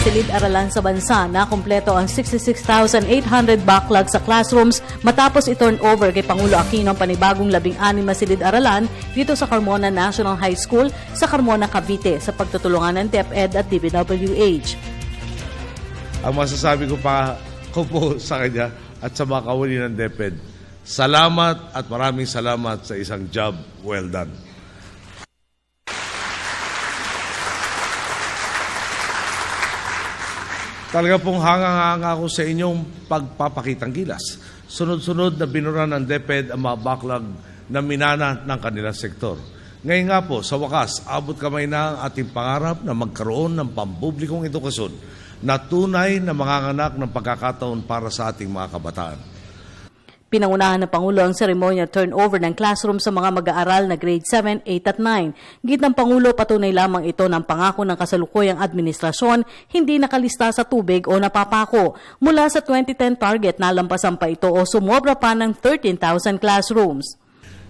silid-aralan sa bansa na kumpleto ang 66,800 backlog sa classrooms matapos i-turn over kay Pangulo Aquino ang panibagong 16 na silid-aralan dito sa Carmona National High School sa Carmona, Cavite sa pagtutulungan ng DepEd at DPWH. Ang masasabi ko po sa kanya at sa mga kawani ng DepEd, salamat at maraming salamat sa isang job well done. Talaga pong hanga-hanga ako sa inyong pagpapakitang gilas. Sunod-sunod na binura ng DepEd ang mga backlog na minana ng kanilang sektor. Ngayon nga po, sa wakas, abot kamay na ang ating pangarap na magkaroon ng pampublikong edukasyon na tunay na manganganak ng pagkakataon para sa ating mga kabataan. Pinangunahan ng Pangulo ang seremonya turnover ng classroom sa mga mag-aaral na grade 7, 8 at 9. Git ng Pangulo, patunay lamang ito ng pangako ng kasalukuyang administrasyon, hindi nakalista sa tubig o napapako. Mula sa 2010 target, nalampasan pa ito o sumobra pa ng 13,000 classrooms.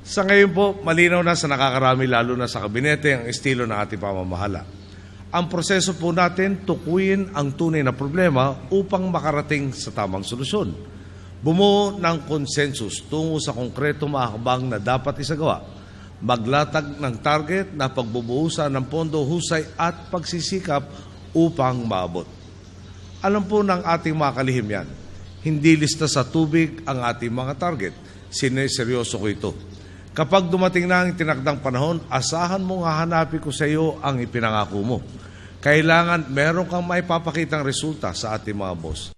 Sa ngayon po, malinaw na sa nakakarami lalo na sa kabinete ang estilo ng ating pamamahala. Ang proseso po natin, tukuyin ang tunay na problema upang makarating sa tamang solusyon. Bumuo ng konsensus tungo sa konkretong mga hakbang na dapat isagawa. Maglatag ng target na pagbubuhusan ng pondo, husay at pagsisikap upang maabot. Alam po ng ating mga kalihim yan, hindi lista sa tubig ang ating mga target. Sineseryoso ko ito. Kapag dumating na ang tinakdang panahon, asahan mong hahanapin ko sa iyo ang ipinangako mo. Kailangan meron kang maipapakitang resulta sa ating mga boss.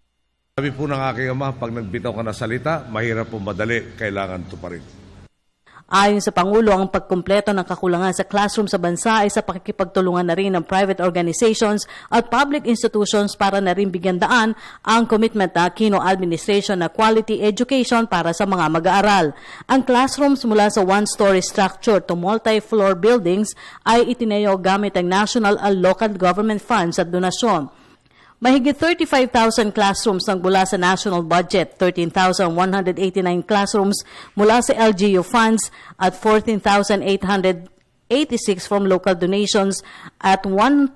Sabi po ng aking ama, pag nagbitaw ka na salita, mahirap po madali, kailangan ito pa rin. Ayon sa Pangulo, ang pagkumpleto ng kakulangan sa classroom sa bansa ay sa pakikipagtulungan na rin ng private organizations at public institutions para na rin bigyan daan ang commitment ng Aquino administration na quality education para sa mga mag-aaral. Ang classrooms mula sa one-story structure to multi-floor buildings ay itinayo gamit ang national at local government funds at donasyon. Mahigit 35,000 classrooms ang mula sa national budget, 13,189 classrooms mula sa LGU funds at 14,886 from local donations at 1,215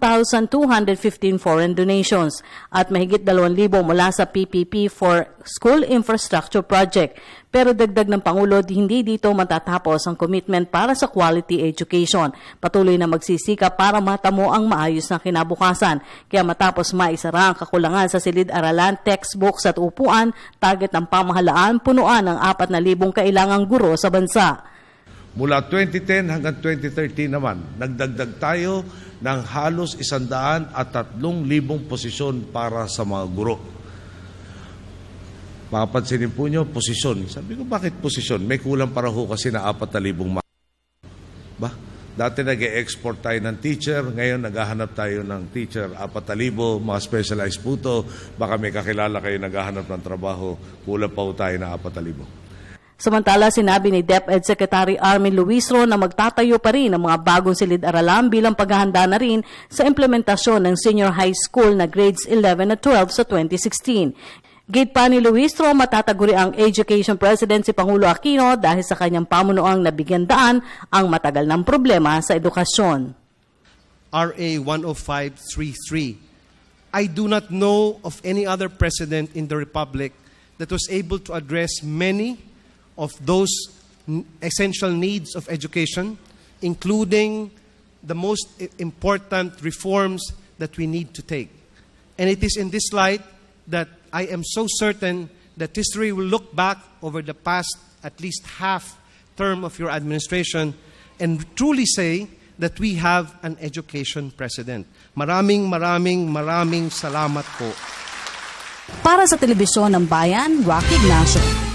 foreign donations at mahigit 2,000 mula sa PPP for School Infrastructure Project. Pero dagdag ng Pangulo, hindi dito matatapos ang commitment para sa quality education. Patuloy na magsisikap para matamo ang maayos na kinabukasan. Kaya matapos maisara ang kakulangan sa silid-aralan, textbooks at upuan, target ng pamahalaan, punuan ang 4,000 kailangang guro sa bansa. Mula 2010 hanggang 2013 naman, nagdagdag tayo ng halos 103,000 posisyon para sa mga guro. Mapapansinin po nyo, posisyon. Sabi ko, bakit posisyon? May kulang para ho kasi na 4,000 ba? Dati nag-e-export tayo ng teacher, ngayon naghahanap tayo ng teacher, 4,000, mga specialized po to. Baka may kakilala kayo naghahanap ng trabaho, kulang pa ho tayo na 4,000. Samantala, sinabi ni DepEd Secretary Armin Luisro na magtatayo pa rin ang mga bagong silid-aralan bilang paghahanda na rin sa implementasyon ng senior high school na grades 11 at 12 sa 2016. Gate pa ni Luistro, matataguri ang Education President si Pangulo Aquino dahil sa kanyang pamunuang nabigyan daan ang matagal ng problema sa edukasyon. RA 10533. I do not know of any other president in the Republic that was able to address many of those essential needs of education, including the most important reforms that we need to take. And it is in this light that I am so certain that history will look back over the past at least half term of your administration and truly say that we have an education president. Maraming salamat po. Para sa Telebisyon ng Bayan, Rocky Ignacio.